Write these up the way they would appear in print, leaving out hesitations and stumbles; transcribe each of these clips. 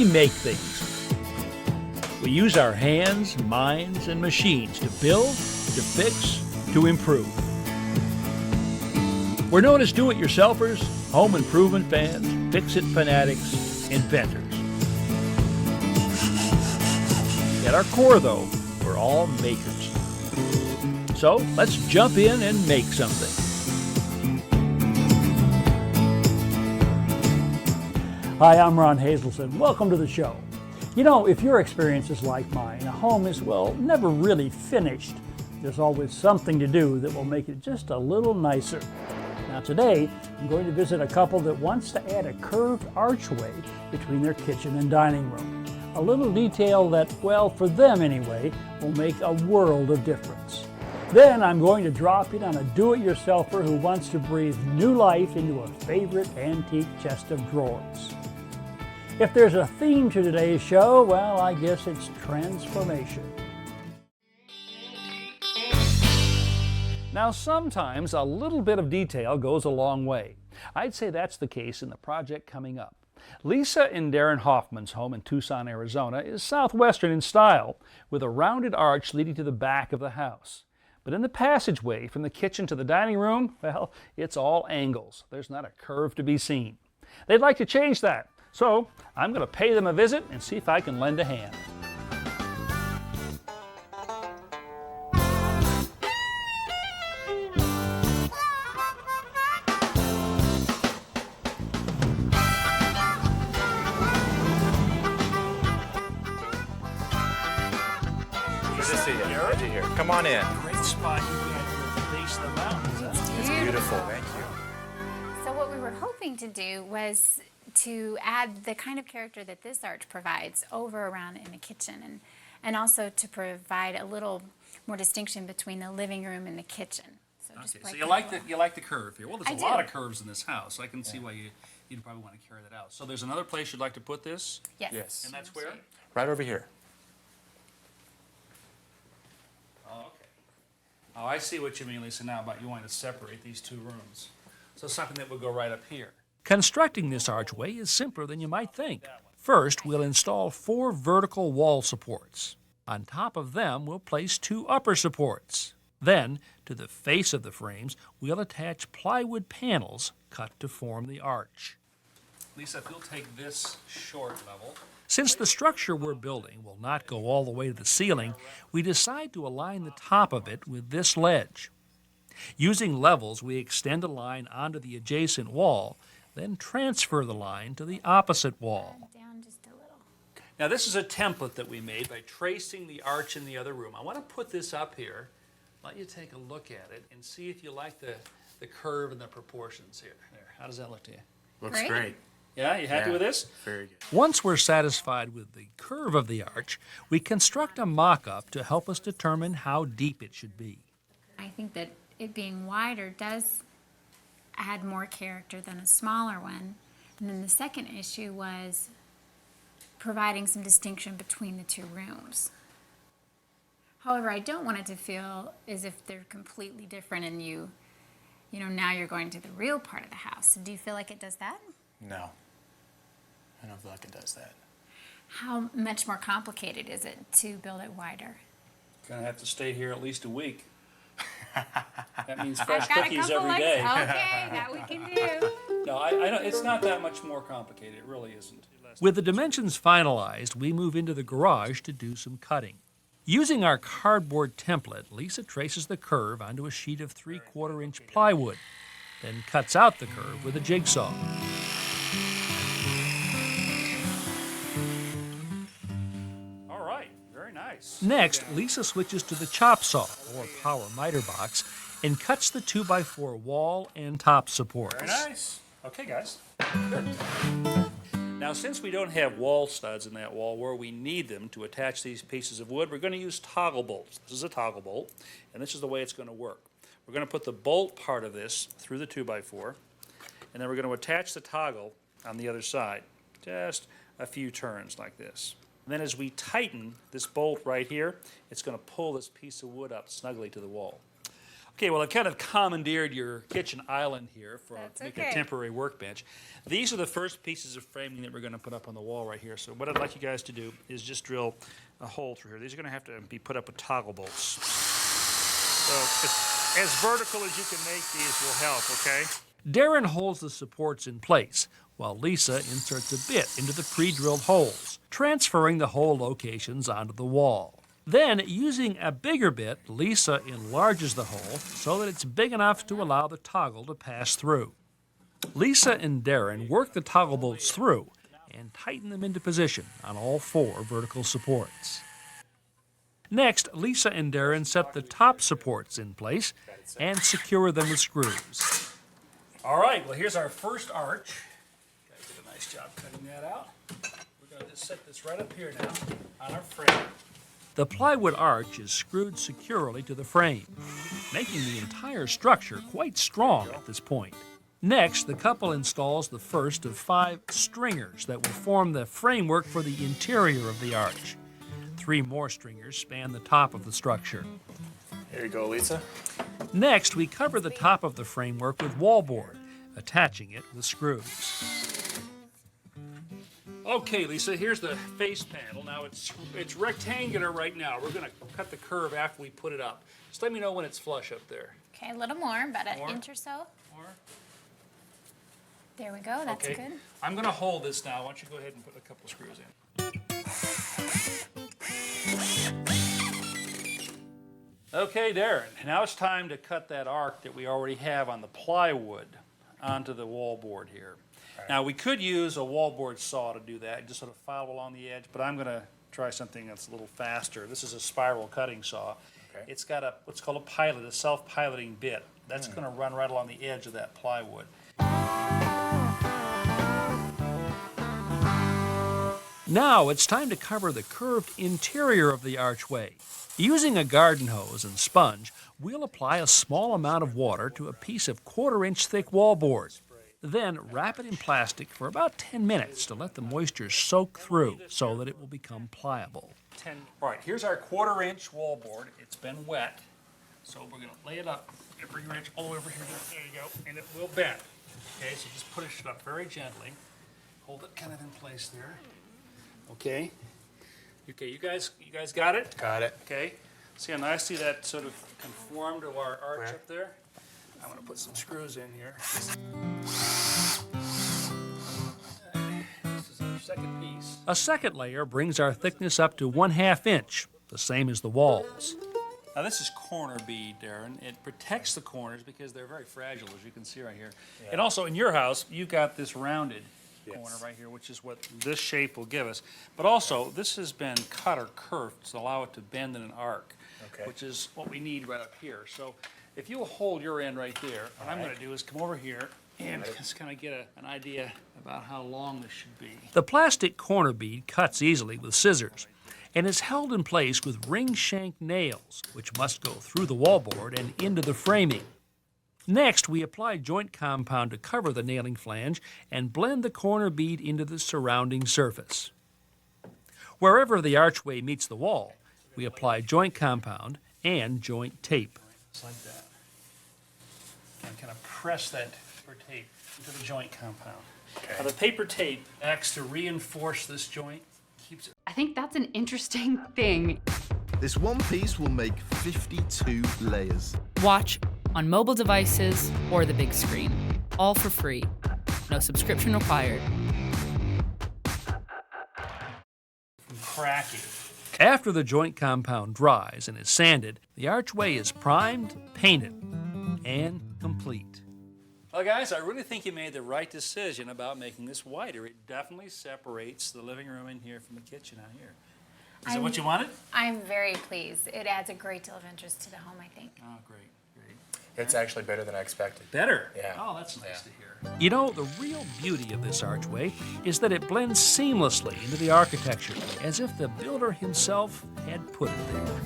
we make things. We use our hands, minds, and machines to build, to fix, to improve. We're known as do-it-yourselfers, home improvement fans, fix-it fanatics, inventors. At our core, though, we're all makers. So let's jump in and make something. Hi, I'm Ron Hazelton. Welcome to the show. You know, if your experience is like mine, a home is, well, never really finished. There's always something to do that will make it just a little nicer. Now today, I'm going to visit a couple that wants to add a curved archway between their kitchen and dining room. A little detail that, well, for them anyway, will make a world of difference. Then I'm going to drop in on a do-it-yourselfer who wants to breathe new life into a favorite antique chest of drawers. If there's a theme to today's show, well, I guess it's transformation. Now, sometimes a little bit of detail goes a long way. I'd say that's the case in the project coming up. Lisa and Darren Hoffman's home in Tucson, Arizona is southwestern in style, with a rounded arch leading to the back of the house. But in the passageway from the kitchen to the dining room, well, it's all angles. There's not a curve to be seen. They'd like to change that. So I'm going to pay them a visit and see if I can lend a hand. Good to see you. Good to hear. Come on in. Great spot you got here at the base of the mountains. It's beautiful. Thank you. So what we were hoping to do was to add the kind of character that this arch provides over around in the kitchen, and also to provide a little more distinction between the living room and the kitchen. So, Okay, just so break you like the curve here. Well, I there's a lot do. of curves in this house. I can see why you'd probably want to carry that out. So there's another place you'd like to put this, Yes. Yes. and that's where? Right over here. Oh, okay. Oh, I see what you mean, Lisa, now about you wanting to separate these two rooms. So something that would go right up here. Constructing this archway is simpler than you might think. First, we'll install 4 vertical wall supports. On top of them, we'll place 2 upper supports. Then, to the face of the frames, we'll attach plywood panels cut to form the arch. Lisa, if you'll take this short level. Since the structure we're building will not go all the way to the ceiling, we decide to align the top of it with this ledge. Using levels, we extend a line onto the adjacent wall, then transfer the line to the opposite wall. Down just a little. Now this is a template that we made by tracing the arch in the other room. I want to put this up here, let you take a look at it, and see if you like the curve and the proportions here. There, how does that look to you? Looks Great. great. Yeah, you happy Yeah. with this? Very good. Once we're satisfied with the curve of the arch, we construct a mock-up to help us determine how deep it should be. I think that it being wider does add more character than a smaller one. And then the second issue was providing some distinction between the two rooms. However, I don't want it to feel as if they're completely different and you know, now you're going to the real part of the house. Do you feel like it does that? No. I don't feel like it does that. How much more complicated is it to build it wider? Gonna have to stay here at least a week. That means fresh I've got a cookies couple every day. Okay, that we can do. No, I don't, it's not that much more complicated. It really isn't. With the dimensions finalized, we move into the garage to do some cutting. Using our cardboard template, Lisa traces the curve onto a sheet of 3/4-inch plywood, then cuts out the curve with a jigsaw. All right, very nice. Next, Lisa switches to the chop saw, or power miter box, and cuts the 2x4 wall and top supports. Very nice. Okay, guys. Good. Now, since we don't have wall studs in that wall where we need them to attach these pieces of wood, we're going to use toggle bolts. This is a toggle bolt, and this is the way it's going to work. We're going to put the bolt part of this through the 2x4, and then we're going to attach the toggle on the other side. Just a few turns like this. And then as we tighten this bolt right here, it's going to pull this piece of wood up snugly to the wall. Okay, well, I kind of commandeered your kitchen island here for That's make okay. a temporary workbench. These are the first pieces of framing that we're going to put up on the wall right here. So what I'd like you guys to do is just drill a hole through here. These are going to have to be put up with toggle bolts. So as vertical as you can make these will help, okay? Darren holds the supports in place, while Lisa inserts a bit into the pre-drilled holes, transferring the hole locations onto the wall. Then, using a bigger bit, Lisa enlarges the hole so that it's big enough to allow the toggle to pass through. Lisa and Darren work the toggle bolts through and tighten them into position on all 4 vertical supports. Next, Lisa and Darren set the top supports in place and secure them with screws. All right, well, here's our first arch. You guys did a nice job cutting that out. We're going to just set this right up here now on our frame. The plywood arch is screwed securely to the frame, making the entire structure quite strong at this point. Next, the couple installs the first of 5 stringers that will form the framework for the interior of the arch. 3 more stringers span the top of the structure. Here you go, Lisa. Next, we cover the top of the framework with wallboard, attaching it with screws. Okay, Lisa, here's the face panel. Now, it's rectangular right now. We're going to cut the curve after we put it up. Just let me know when it's flush up there. Okay, a little more, about an More? inch or so. More? There we go, that's Okay. good. I'm going to hold this now. Why don't you go ahead and put a couple screws in. Okay, Darren, now it's time to cut that arc that we already have on the plywood onto the wallboard here. Now, we could use a wallboard saw to do that, just sort of file along the edge, but I'm going to try something that's a little faster. This is a spiral cutting saw. Okay. It's got what's called a pilot, a self-piloting bit. That's going to run right along the edge of that plywood. Now it's time to cover the curved interior of the archway. Using a garden hose and sponge, we'll apply a small amount of water to a piece of 1/4-inch thick wallboard. Then wrap it in plastic for about 10 minutes to let the moisture soak through so that it will become pliable. All right, here's our 1/4-inch wallboard. It's been wet, so we're going to lay it up every inch all over here. There you go, and it will bend. Okay, so just push it up very gently. Hold it kind of in place there. Okay. Okay, you guys got it? Got it. Okay. See how nicely that sort of conformed to our arch up there? I'm going to put some screws in here. This is our second piece. A second layer brings our thickness up to 1/2 inch, the same as the walls. Now this is corner bead, Darren. It protects the corners because they're very fragile, as you can see right here. Yeah. And also in your house, you've got this rounded Yes. corner right here, which is what this shape will give us. But also, this has been cut or curved to allow it to bend in an arc, Okay. which is what we need right up here. So if you'll hold your end right there, what I'm going to do is come over here and just kind of get an idea about how long this should be. The plastic corner bead cuts easily with scissors and is held in place with ring shank nails, which must go through the wallboard and into the framing. Next, we apply joint compound to cover the nailing flange and blend the corner bead into the surrounding surface. Wherever the archway meets the wall, we apply joint compound and joint tape. Just like that. And kind of press that paper tape into the joint compound. Okay. Now, the paper tape acts to reinforce this joint, keeps it. I think that's an interesting thing. This one piece will make 52 layers. Watch on mobile devices or the big screen. All for free. No subscription required. Cracking. After the joint compound dries and is sanded, the archway is primed, painted, and complete. Well, guys, I really think you made the right decision about making this wider. It definitely separates the living room in here from the kitchen out here. Is that what you wanted? I'm very pleased. It adds a great deal of interest to the home, I think. Oh, great, great. It's actually better than I expected. Better? Yeah. Oh, that's nice Yeah. to hear. You know, the real beauty of this archway is that it blends seamlessly into the architecture, as if the builder himself had put it there.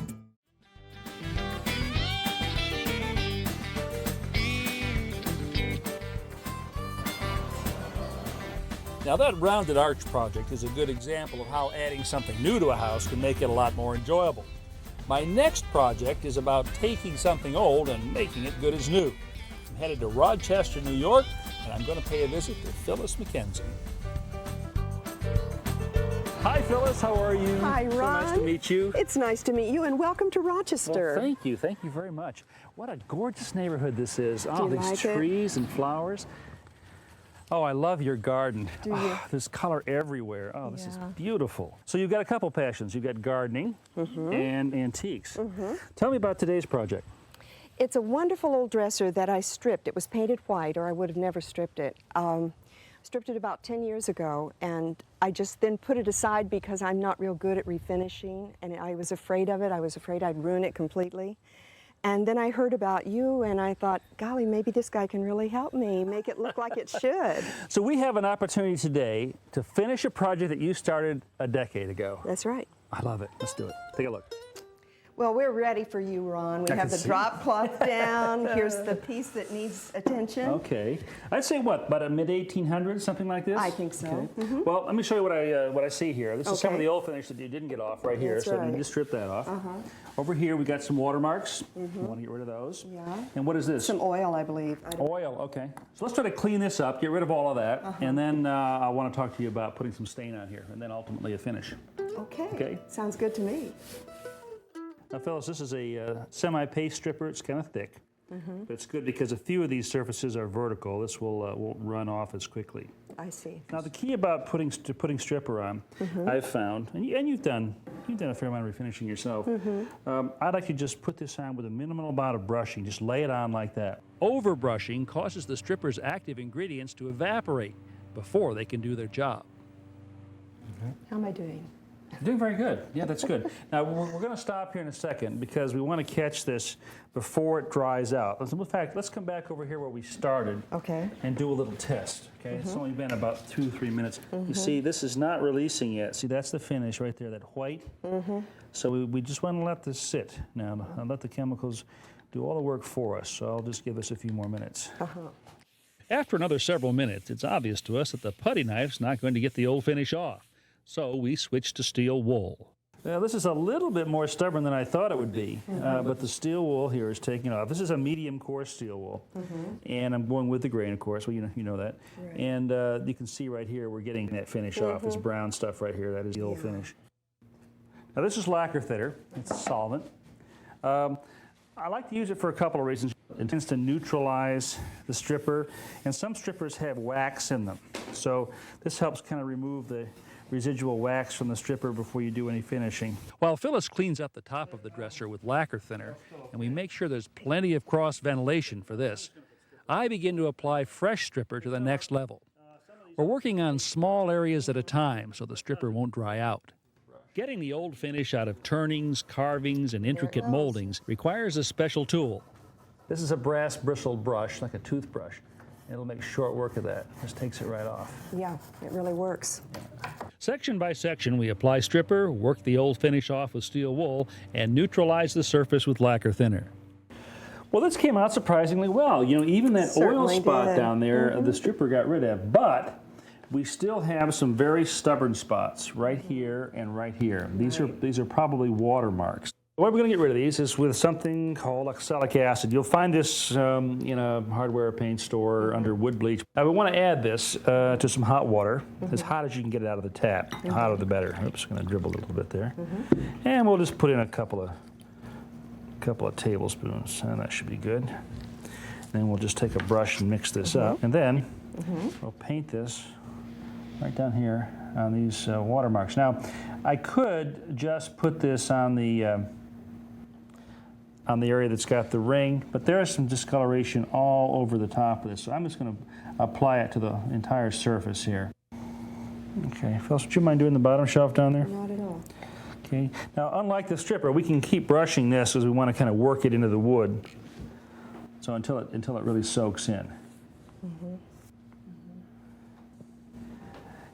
Now, that rounded arch project is a good example of how adding something new to a house can make it a lot more enjoyable. My next project is about taking something old and making it good as new. I'm headed to Rochester, New York, and I'm going to pay a visit to Phyllis McKenzie. Hi, Phyllis. How are you? Hi, So Ron. nice to meet you. It's nice to meet you, and welcome to Rochester. Well, thank you. Thank you very much. What a gorgeous neighborhood this is. Oh, you these like it? trees and flowers. Oh, I love your garden. Do you? Oh, there's color everywhere. Oh, this is Yeah. beautiful. So you've got a couple passions. You've got gardening and antiques. Tell me about today's project. It's a wonderful old dresser that I stripped. It was painted white, or I would have never stripped it. Stripped it about 10 years ago, and I just then put it aside because I'm not real good at refinishing, and I was afraid of it. I was afraid I'd ruin it completely. And then I heard about you, and I thought, golly, maybe this guy can really help me make it look like it should. So we have an opportunity today to finish a project that you started a decade ago. That's right. I love it. Let's do it. Take a look. Well, we're ready for you, Ron. We I have can the see. drop cloth down. Here's the piece that needs attention. Okay. I'd say what, about a mid-1800s, something like this? I think so. Okay. Well, let me show you what I see here. This is some of Okay. the old finish that you didn't get off right here. That's So let right. me just strip that off. Over here, we got some watermarks. You want to get rid of those. Yeah. And what is this? Some oil, I believe. Oil, okay. So let's try to clean this up, get rid of all of that, and then I want to talk to you about putting some stain on here, and then ultimately a finish. Okay. Okay. Sounds good to me. Now, Phyllis, this is a semi-paste stripper. It's kind of thick, but it's good because a few of these surfaces are vertical. This won't run off as quickly. I see. Now, the key about putting stripper on, I've found, and you've done a fair amount of refinishing yourself. I'd like to just put this on with a minimal amount of brushing. Just lay it on like that. Overbrushing causes the stripper's active ingredients to evaporate before they can do their job. How am I doing? You're doing very good. Yeah, that's good. Now, we're going to stop here in a second because we want to catch this before it dries out. In fact, let's come back over here where we started Okay. and do a little test. Okay, it's only been about 2-3 minutes. You see, this is not releasing yet. See, that's the finish right there, that white. So we just want to let this sit now and let the chemicals do all the work for us. So I'll just give us a few more minutes. After another several minutes, it's obvious to us that the putty knife's not going to get the old finish off. So we switched to steel wool. Well, this is a little bit more stubborn than I thought it would be, but the steel wool here is taking off. This is a medium coarse steel wool, and I'm going with the grain, of course. Well, you know that. Right. And you can see right here, we're getting that finish off. This brown stuff right here, that is the old finish. Now this is lacquer thinner. It's a solvent. I like to use it for a couple of reasons. It tends to neutralize the stripper, and some strippers have wax in them. So this helps kind of remove the residual wax from the stripper before you do any finishing. While Phyllis cleans up the top of the dresser with lacquer thinner, and we make sure there's plenty of cross ventilation for this, I begin to apply fresh stripper to the next level. We're working on small areas at a time so the stripper won't dry out. Getting the old finish out of turnings, carvings, and intricate moldings requires a special tool. This is a brass bristled brush, like a toothbrush. It'll make short work of that. Just takes it right off. Yeah, it really works. Section by section, we apply stripper, work the old finish off with steel wool, and neutralize the surface with lacquer thinner. Well, this came out surprisingly well. You know, even that oil Certainly spot did. down there, the stripper got rid of. But we still have some very stubborn spots right here and right here. These are probably watermarks. The way we're going to get rid of these is with something called oxalic acid. You'll find this in a hardware paint store under wood bleach. Now we want to add this to some hot water, as hot as you can get it out of the tap. The hotter the better. Oops, going to dribble a little bit there. And we'll just put in a couple of tablespoons, and that should be good. Then we'll just take a brush and mix this up, and then we'll paint this right down here on these watermarks. Now, I could just put this on the area that's got the ring, but there is some discoloration all over the top of this, so I'm just going to apply it to the entire surface here. Okay, Phyllis, would you mind doing the bottom shelf down there? Not at all. Okay, now unlike the stripper, we can keep brushing this because we want to kind of work it into the wood, so until it really soaks in.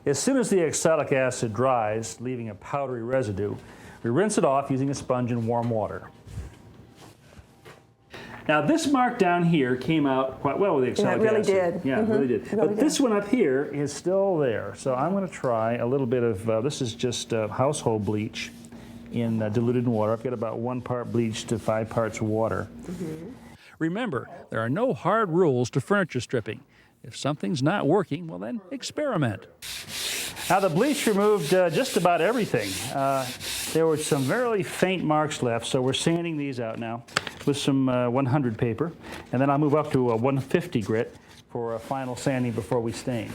As soon as the oxalic acid dries, leaving a powdery residue, we rinse it off using a sponge in warm water. Now this mark down here came out quite well with the oxalic Yeah, it really acid. did. Yeah, it really did. Really But this one up here is still there. So I'm going to try a little bit of, this is just household bleach. in diluted water. I've got about 1 part bleach to 5 parts water. Remember, there are no hard rules to furniture stripping. If something's not working, well then experiment. Now the bleach removed just about everything. There were some very faint marks left, so we're sanding these out now with some 100 paper, and then I'll move up to a 150 grit for a final sanding before we stain.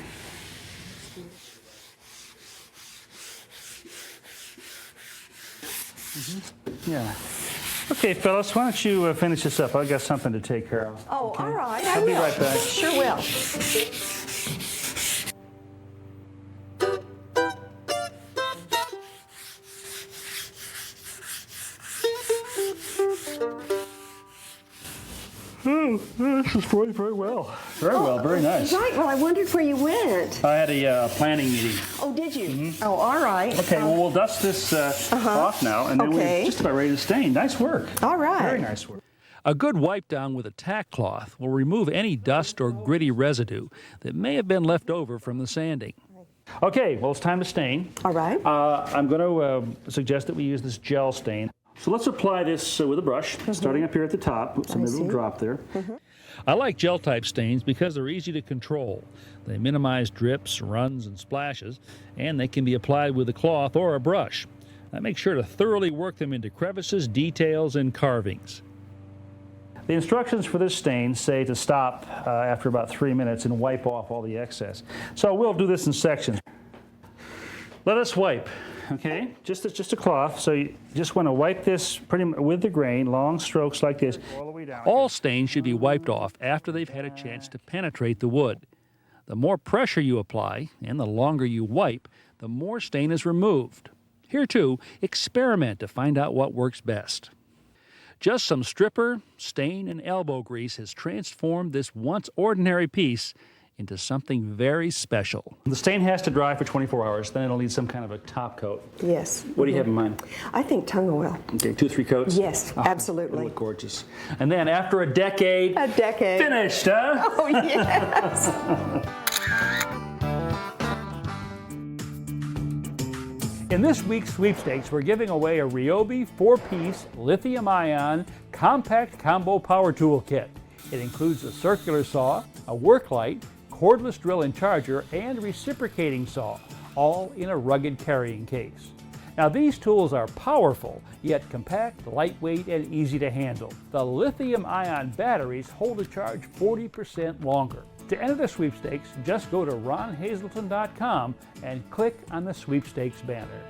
Yeah. Okay, fellas, why don't you finish this up? I've got something to take care of. Oh, Okay? all right. I'll be right back. Sure will. Oh, this is going very well. Very well, very nice. Right, well, I wondered where you went. I had a planning meeting. Oh, did you? Oh, all right. Okay, well, we'll dust this off now, and then Okay. we're just about ready to stain. Nice work. All right. Very nice work. A good wipe down with a tack cloth will remove any dust or gritty residue that may have been left over from the sanding. Okay, well, it's time to stain. All right. I'm going to suggest that we use this gel stain. So let's apply this with a brush, starting up here at the top. Oops, maybe it'll drop there. I like gel type stains because they're easy to control. They minimize drips, runs, and splashes, and they can be applied with a cloth or a brush. I make sure to thoroughly work them into crevices, details, and carvings. The instructions for this stain say to stop after about 3 minutes and wipe off all the excess. So we'll do this in sections. Let us wipe. Okay, just a cloth. So you just want to wipe this pretty much with the grain, long strokes like this. All the way down. All stains should be wiped off after they've had a chance to penetrate the wood. The more pressure you apply and the longer you wipe, the more stain is removed. Here too, experiment to find out what works best. Just some stripper, stain, and elbow grease has transformed this once ordinary piece into something very special. The stain has to dry for 24 hours, then it'll need some kind of a top coat. Yes. What do you have in mind? I think tongue oil. Okay, 2 or 3 coats? Yes, absolutely. It'll look gorgeous. And then after a decade, finished, huh? Oh, yes. In this week's sweepstakes, we're giving away a Ryobi 4-piece lithium-ion compact combo power tool kit. It includes a circular saw, a work light, cordless drill and charger, and reciprocating saw, all in a rugged carrying case. Now these tools are powerful, yet compact, lightweight, and easy to handle. The lithium-ion batteries hold a charge 40% longer. To enter the sweepstakes, just go to ronhazelton.com and click on the sweepstakes banner.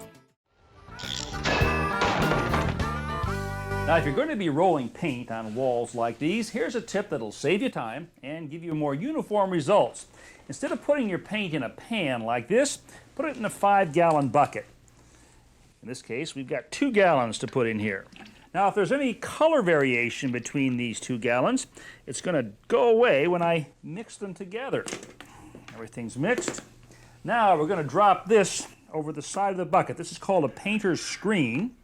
Now, if you're going to be rolling paint on walls like these, here's a tip that'll save you time and give you more uniform results. Instead of putting your paint in a pan like this, put it in a 5-gallon bucket. In this case, we've got 2 gallons to put in here. Now, if there's any color variation between these 2 gallons, it's going to go away when I mix them together. Everything's mixed. Now, we're going to drop this over the side of the bucket. This is called a painter's screen.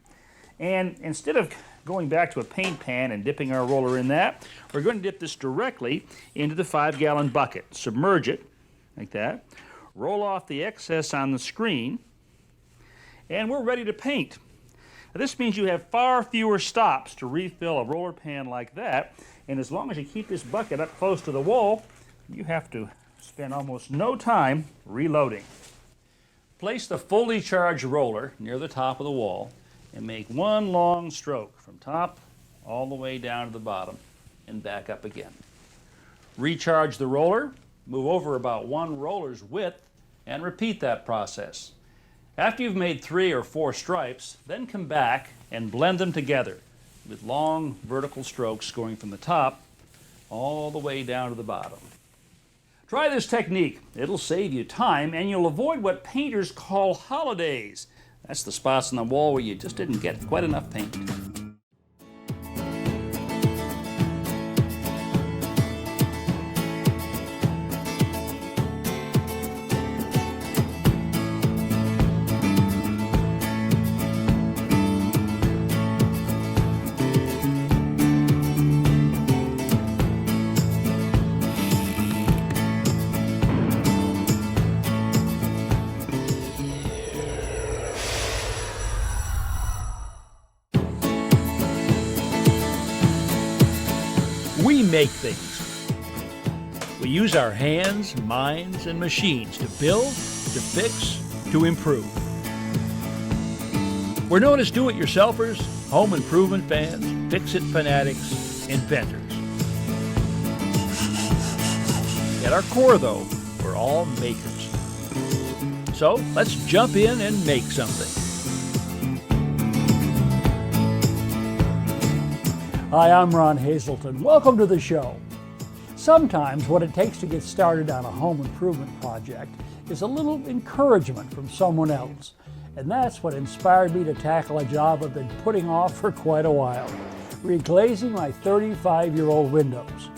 And instead of going back to a paint pan and dipping our roller in that, we're going to dip this directly into the 5-gallon bucket. Submerge it like that. Roll off the excess on the screen. And we're ready to paint. Now, this means you have far fewer stops to refill a roller pan like that. And as long as you keep this bucket up close to the wall, you have to spend almost no time reloading. Place the fully charged roller near the top of the wall and make one long stroke from top all the way down to the bottom and back up again. Recharge the roller, move over about 1 roller's width, and repeat that process. After you've made 3 or 4 stripes, then come back and blend them together with long vertical strokes going from the top all the way down to the bottom. Try this technique. It'll save you time and you'll avoid what painters call holidays. That's the spots on the wall where you just didn't get quite enough paint. We make things. We use our hands, minds, and machines to build, to fix, to improve. We're known as do-it-yourselfers, home improvement fans, fix-it fanatics, inventors. At our core, though, we're all makers. So let's jump in and make something. Hi, I'm Ron Hazelton. Welcome to the show. Sometimes what it takes to get started on a home improvement project is a little encouragement from someone else. And that's what inspired me to tackle a job I've been putting off for quite a while, reglazing my 35-year-old windows.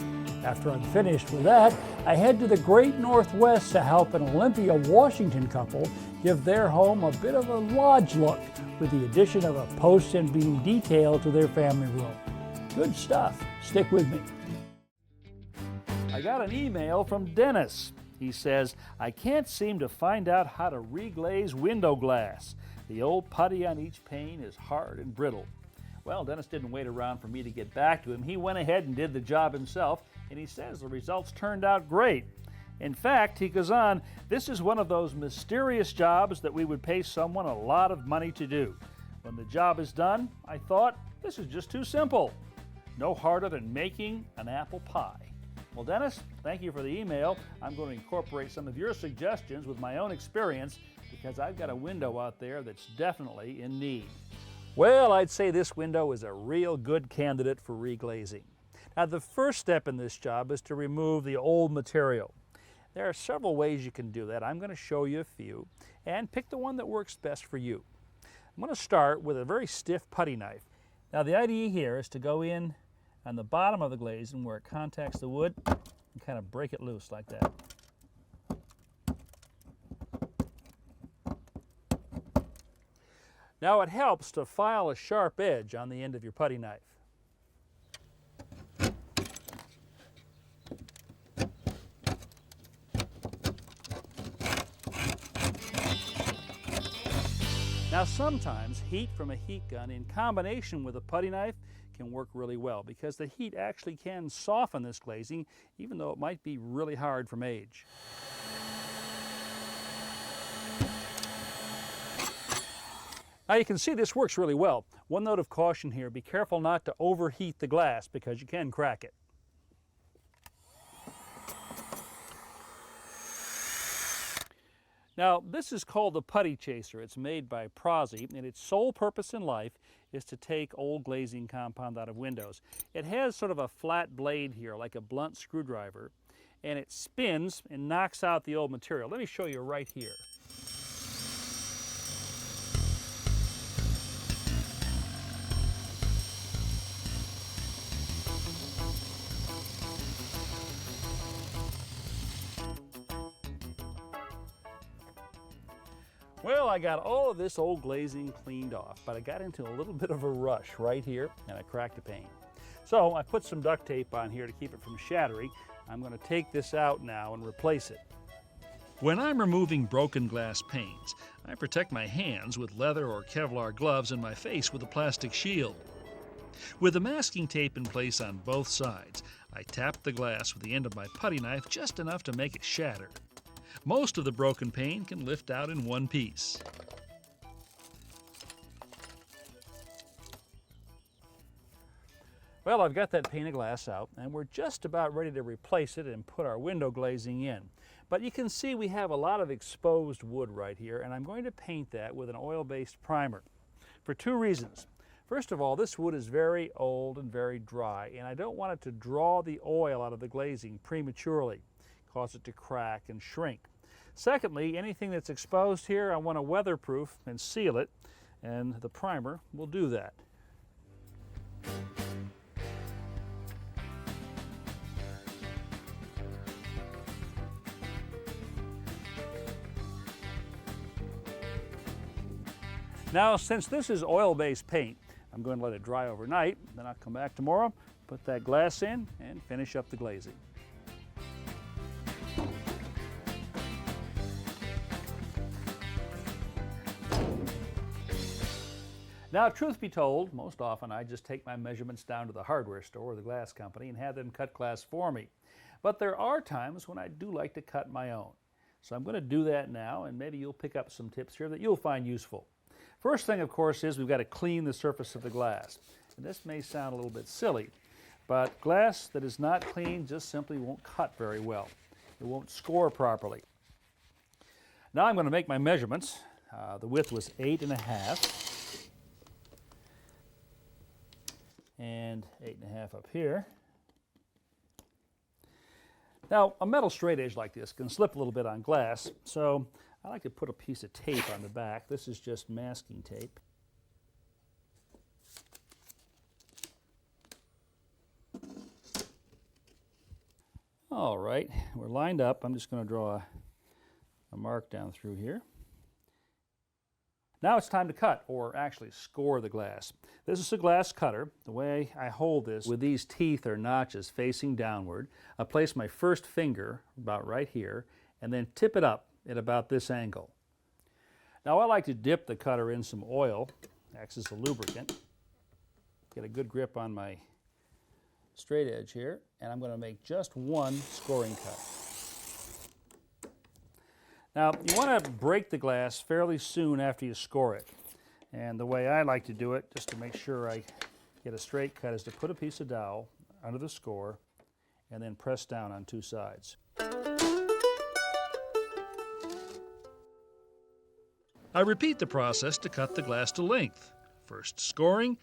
After I'm finished with that, I head to the Great Northwest to help an Olympia, Washington couple give their home a bit of a lodge look with the addition of a post and beam detail to their family room. Good stuff. Stick with me. I got an email from Dennis. He says, I can't seem to find out how to reglaze window glass. The old putty on each pane is hard and brittle. Well, Dennis didn't wait around for me to get back to him. He went ahead and did the job himself, and he says the results turned out great. In fact, he goes on, this is one of those mysterious jobs that we would pay someone a lot of money to do. When the job is done, I thought, this is just too simple. No harder than making an apple pie. Well, Dennis, thank you for the email. I'm going to incorporate some of your suggestions with my own experience because I've got a window out there that's definitely in need. Well, I'd say this window is a real good candidate for reglazing. Now, the first step in this job is to remove the old material. There are several ways you can do that. I'm going to show you a few and pick the one that works best for you. I'm going to start with a very stiff putty knife. Now, the idea here is to go in on the bottom of the glazing where it contacts the wood and kind of break it loose like that. Now it helps to file a sharp edge on the end of your putty knife. Now sometimes heat from a heat gun in combination with a putty knife can work really well because the heat actually can soften this glazing even though it might be really hard from age. Now you can see this works really well. One note of caution here, be careful not to overheat the glass because you can crack it. Now, this is called the putty chaser. It's made by Prozzi, and its sole purpose in life is to take old glazing compound out of windows. It has sort of a flat blade here, like a blunt screwdriver, and it spins and knocks out the old material. Let me show you right here. Well, I got all of this old glazing cleaned off, but I got into a little bit of a rush right here, and I cracked a pane. So I put some duct tape on here to keep it from shattering. I'm going to take this out now and replace it. When I'm removing broken glass panes, I protect my hands with leather or Kevlar gloves and my face with a plastic shield. With the masking tape in place on both sides, I tap the glass with the end of my putty knife just enough to make it shatter. Most of the broken pane can lift out in one piece. Well, I've got that pane of glass out, and we're just about ready to replace it and put our window glazing in. But you can see we have a lot of exposed wood right here, and I'm going to paint that with an oil-based primer for two reasons. First of all, this wood is very old and very dry, and I don't want it to draw the oil out of the glazing prematurely, cause it to crack and shrink. Secondly, anything that's exposed here, I want to weatherproof and seal it, and the primer will do that. Now, since this is oil-based paint, I'm going to let it dry overnight, then I'll come back tomorrow, put that glass in, and finish up the glazing. Now, truth be told, most often I just take my measurements down to the hardware store or the glass company and have them cut glass for me. But there are times when I do like to cut my own. So I'm going to do that now, and maybe you'll pick up some tips here that you'll find useful. First thing, of course, is we've got to clean the surface of the glass. And this may sound a little bit silly, but glass that is not clean just simply won't cut very well. It won't score properly. Now I'm going to make my measurements. The width was 8.5 and 8.5 up here. Now, a metal straight edge like this can slip a little bit on glass, so I like to put a piece of tape on the back. This is just masking tape. All right, we're lined up. I'm just going to draw a mark down through here. Now it's time to cut, or actually score the glass. This is a glass cutter. The way I hold this with these teeth or notches facing downward, I place my first finger about right here and then tip it up at about this angle. Now I like to dip the cutter in some oil, acts as a lubricant, get a good grip on my straight edge here, and I'm going to make just one scoring cut. Now, you want to break the glass fairly soon after you score it. And the way I like to do it, just to make sure I get a straight cut, is to put a piece of dowel under the score and then press down on two sides. I repeat the process to cut the glass to length. First scoring,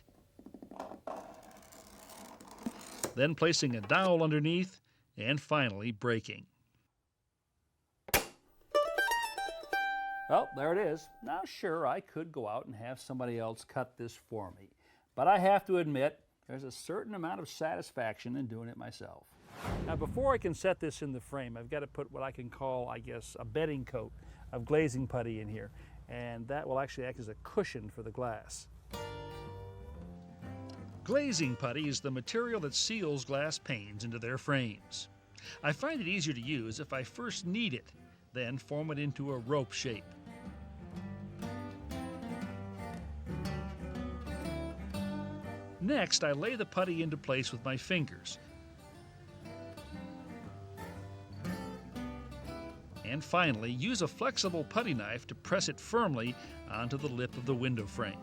then placing a dowel underneath, and finally breaking. Well, there it is. Now, sure, I could go out and have somebody else cut this for me, but I have to admit there's a certain amount of satisfaction in doing it myself. Now, before I can set this in the frame, I've got to put what I can call, I guess, a bedding coat of glazing putty in here, and that will actually act as a cushion for the glass. Glazing putty is the material that seals glass panes into their frames. I find it easier to use if I first knead it, then form it into a rope shape. Next, I lay the putty into place with my fingers. And finally, use a flexible putty knife to press it firmly onto the lip of the window frame.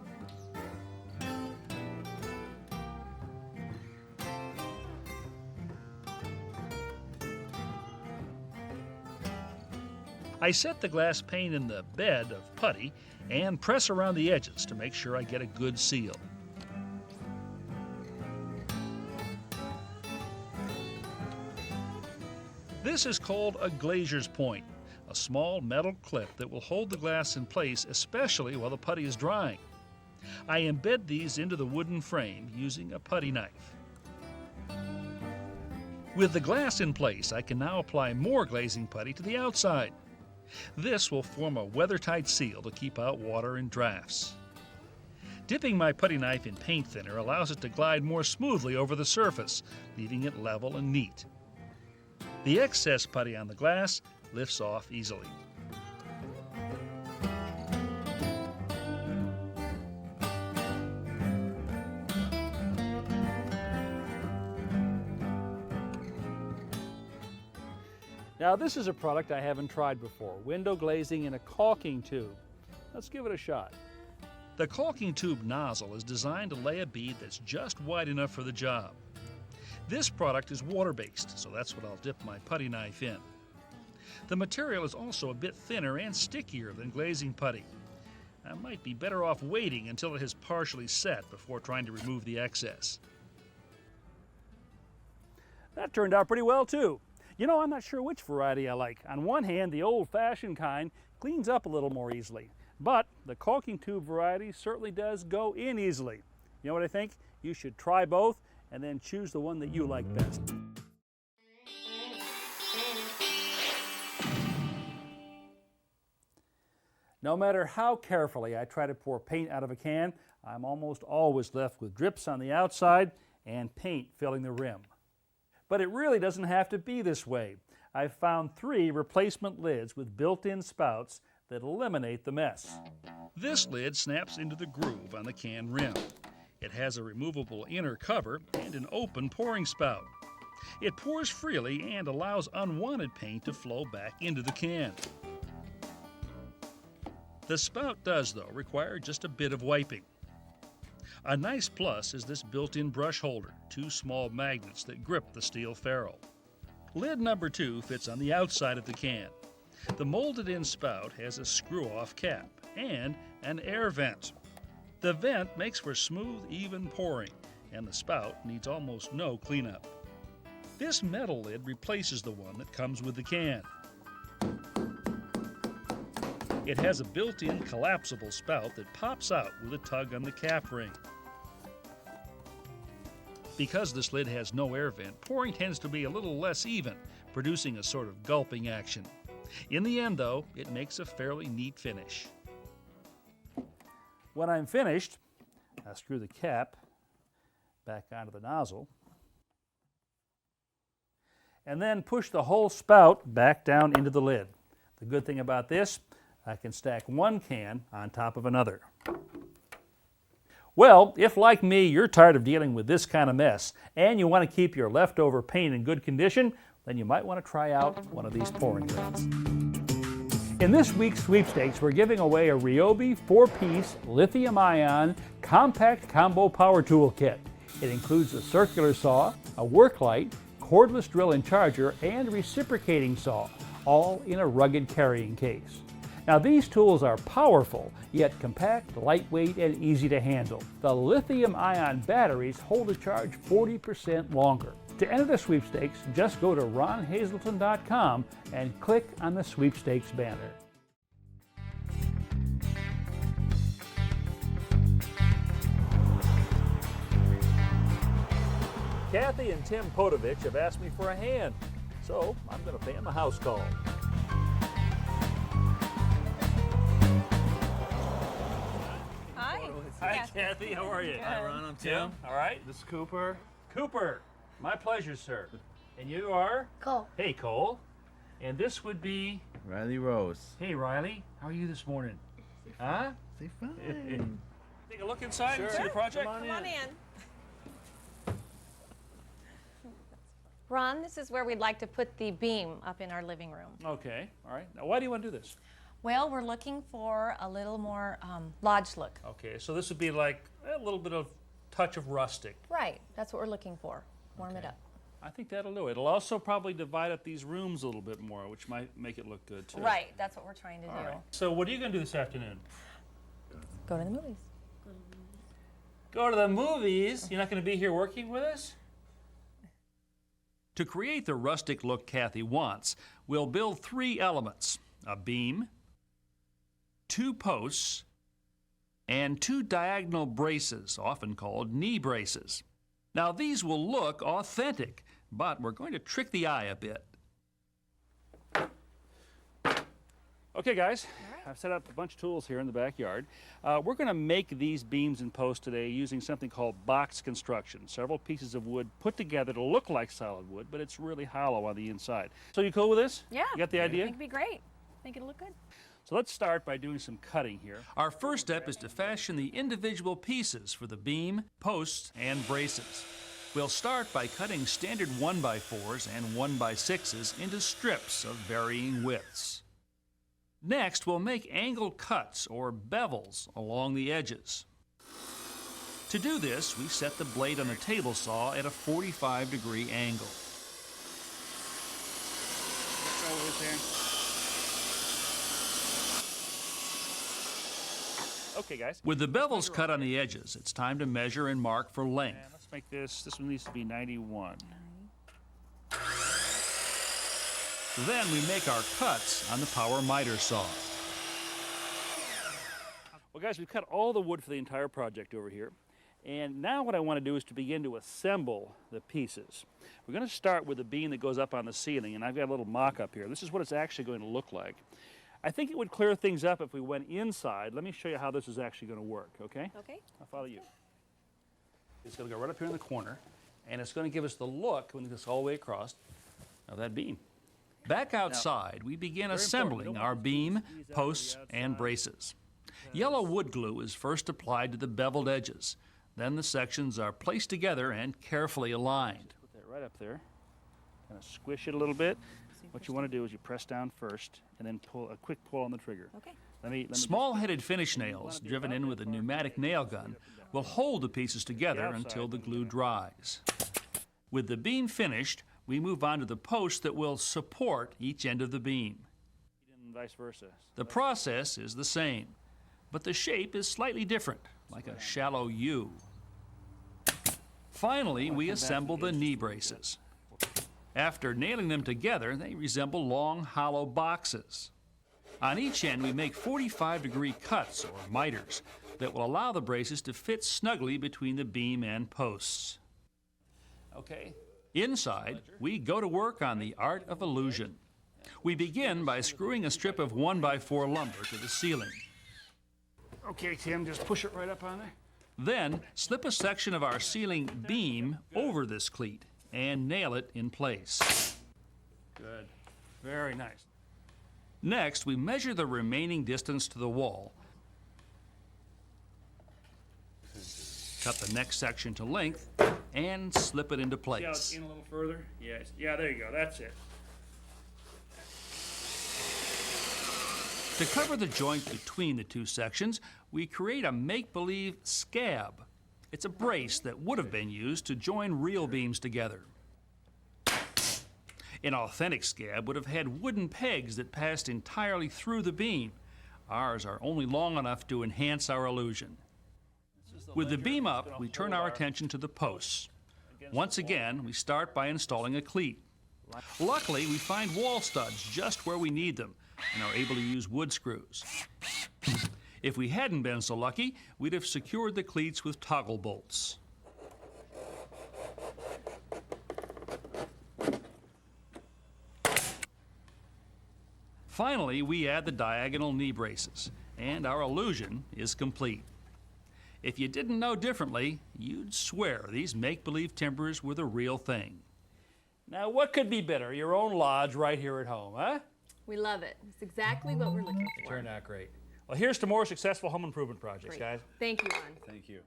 I set the glass pane in the bed of putty and press around the edges to make sure I get a good seal. This is called a glazier's point, a small metal clip that will hold the glass in place, especially while the putty is drying. I embed these into the wooden frame using a putty knife. With the glass in place, I can now apply more glazing putty to the outside. This will form a weather-tight seal to keep out water and drafts. Dipping my putty knife in paint thinner allows it to glide more smoothly over the surface, leaving it level and neat. The excess putty on the glass lifts off easily. Now, this is a product I haven't tried before, window glazing in a caulking tube. Let's give it a shot. The caulking tube nozzle is designed to lay a bead that's just wide enough for the job. This product is water-based, so that's what I'll dip my putty knife in. The material is also a bit thinner and stickier than glazing putty. I might be better off waiting until it has partially set before trying to remove the excess. That turned out pretty well, too. You know, I'm not sure which variety I like. On one hand, the old-fashioned kind cleans up a little more easily, but the caulking tube variety certainly does go in easily. You know what I think? You should try both and then choose the one that you like best. No matter how carefully I try to pour paint out of a can, I'm almost always left with drips on the outside and paint filling the rim. But it really doesn't have to be this way. I've found 3 replacement lids with built-in spouts that eliminate the mess. This lid snaps into the groove on the can rim. It has a removable inner cover and an open pouring spout. It pours freely and allows unwanted paint to flow back into the can. The spout does, though, require just a bit of wiping. A nice plus is this built-in brush holder, 2 small magnets that grip the steel ferrule. Lid number 2 fits on the outside of the can. The molded-in spout has a screw-off cap and an air vent. The vent makes for smooth, even pouring, and the spout needs almost no cleanup. This metal lid replaces the one that comes with the can. It has a built-in collapsible spout that pops out with a tug on the cap ring. Because this lid has no air vent, pouring tends to be a little less even, producing a sort of gulping action. In the end, though, it makes a fairly neat finish. When I'm finished, I screw the cap back onto the nozzle and then push the whole spout back down into the lid. The good thing about this, I can stack one can on top of another. Well, if like me, you're tired of dealing with this kind of mess and you want to keep your leftover paint in good condition, then you might want to try out one of these pouring lids. In this week's sweepstakes, we're giving away a Ryobi 4-piece lithium-ion compact combo power tool kit. It includes a circular saw, a work light, cordless drill and charger, and reciprocating saw, all in a rugged carrying case. Now these tools are powerful, yet compact, lightweight, and easy to handle. The lithium-ion batteries hold a charge 40% longer. To enter the sweepstakes, just go to ronhazelton.com and click on the sweepstakes banner. Kathy and Tim Podovich have asked me for a hand, so I'm going to pay them a house call. Hi. Hi, Kathy. How are you? Hi, Ron, I'm Tim. All right. This is Cooper. Cooper. My pleasure, sir. And you are? Cole. Hey, Cole. And this would be... Riley Rose. Hey, Riley. How are you this morning? Huh? Say fine. Take a look inside and see the project? Come on in. Ron, this is where we'd like to put the beam up in our living room. Okay. All right. Now, why do you want to do this? Well, we're looking for a little more lodge look. Okay. So this would be like a little bit of touch of rustic. Right. That's what we're looking for. Warm it up. I think that'll do it. It'll also probably divide up these rooms a little bit more, which might make it look good, too. Right. That's what we're trying to do. All right. So what are you going to do this afternoon? Go to the movies. Go to the movies? You're not going to be here working with us? To create the rustic look Kathy wants, we'll build 3 elements: a beam, 2 posts, and 2 diagonal braces, often called knee braces. Now these will look authentic, but we're going to trick the eye a bit. Okay, guys, I've set up a bunch of tools here in the backyard. We're going to make these beams and posts today using something called box construction. Several pieces of wood put together to look like solid wood, but it's really hollow on the inside. So you cool with this? Yeah. You got the idea? I think it'd be great. I think it'll look good. So let's start by doing some cutting here. Our first step is to fashion the individual pieces for the beam, posts, and braces. We'll start by cutting standard 1x4s and 1x6s into strips of varying widths. Next, we'll make angled cuts or bevels along the edges. To do this, we set the blade on the table saw at a 45-degree angle. Okay, guys. With the bevels cut on the edges, it's time to measure and mark for length. And let's make this one needs to be 91. Then we make our cuts on the power miter saw. Well, guys, we've cut all the wood for the entire project over here. And now what I want to do is to begin to assemble the pieces. We're going to start with the beam that goes up on the ceiling, and I've got a little mock-up here. This is what it's actually going to look like. I think it would clear things up if we went inside. Let me show you how this is actually going to work, okay? Okay. I'll follow you. It's going to go right up here in the corner, and it's going to give us the look, when it goes all the way across, of that beam. Back outside, we begin assembling our beam, posts, and braces. Yellow wood glue is first applied to the beveled edges. Then the sections are placed together and carefully aligned. Put that right up there. Kind of squish it a little bit. What you want to do is you press down first and then pull a quick pull on the trigger. Okay. Let me Small-headed finish nails, driven in with a pneumatic nail gun, will hold the pieces together until the glue dries. With the beam finished, we move on to the posts that will support each end of the beam. and vice versa. The process is the same, but the shape is slightly different, like a shallow U. Finally, we assemble the knee braces. After nailing them together, they resemble long, hollow boxes. On each end, we make 45-degree cuts, or miters, that will allow the braces to fit snugly between the beam and posts. Okay. Inside, we go to work on the art of illusion. We begin by screwing a strip of 1x4 lumber to the ceiling. Okay, Tim, just push it right up on there. Then, slip a section of our ceiling beam over this cleat and nail it in place. Good. Very nice. Next, we measure the remaining distance to the wall. Cut the next section to length and slip it into See how it's place. in a little further? Yes. Yeah, there you go. That's it. To cover the joint between the two sections, we create a make-believe scab. It's a brace that would have been used to join real beams together. An authentic scab would have had wooden pegs that passed entirely through the beam. Ours are only long enough to enhance our illusion. With the beam up, we turn our attention to the posts. Once again, we start by installing a cleat. Luckily, we find wall studs just where we need them and are able to use wood screws. If we hadn't been so lucky, we'd have secured the cleats with toggle bolts. Finally, we add the diagonal knee braces, and our illusion is complete. If you didn't know differently, you'd swear these make-believe timbers were the real thing. Now, what could be better? Your own lodge right here at home, huh? We love it. It's exactly what we're looking for. Turned out great. Well, here's to more successful home improvement projects, Great. guys. Thank you, Ron. Thank you.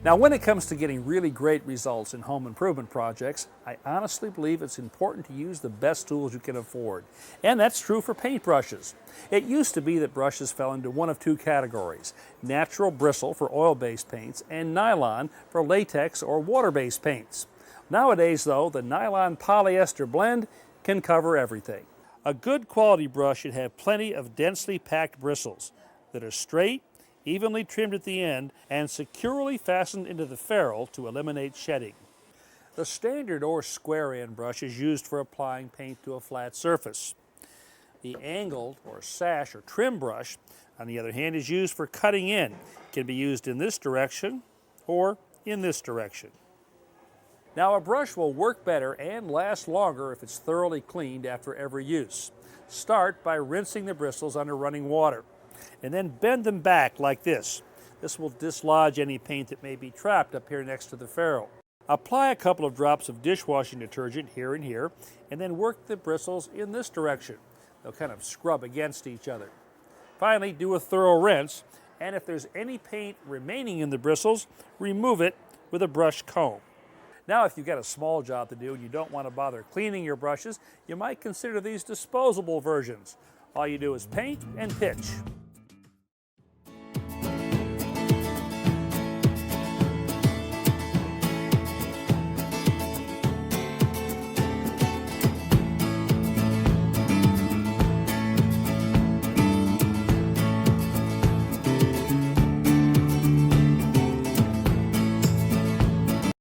Now, when it comes to getting really great results in home improvement projects, I honestly believe it's important to use the best tools you can afford. And that's true for paintbrushes. It used to be that brushes fell into one of two categories: natural bristle for oil-based paints and nylon for latex or water-based paints. Nowadays, though, the nylon polyester blend can cover everything. A good quality brush should have plenty of densely packed bristles that are straight, evenly trimmed at the end, and securely fastened into the ferrule to eliminate shedding. The standard or square end brush is used for applying paint to a flat surface. The angled or sash or trim brush, on the other hand, is used for cutting in. It can be used in this direction or in this direction. Now, a brush will work better and last longer if it's thoroughly cleaned after every use. Start by rinsing the bristles under running water, and then bend them back like this. This will dislodge any paint that may be trapped up here next to the ferrule. Apply a couple of drops of dishwashing detergent here and here, and then work the bristles in this direction. They'll kind of scrub against each other. Finally, do a thorough rinse, and if there's any paint remaining in the bristles, remove it with a brush comb. Now, if you've got a small job to do and you don't want to bother cleaning your brushes, you might consider these disposable versions. All you do is paint and pitch.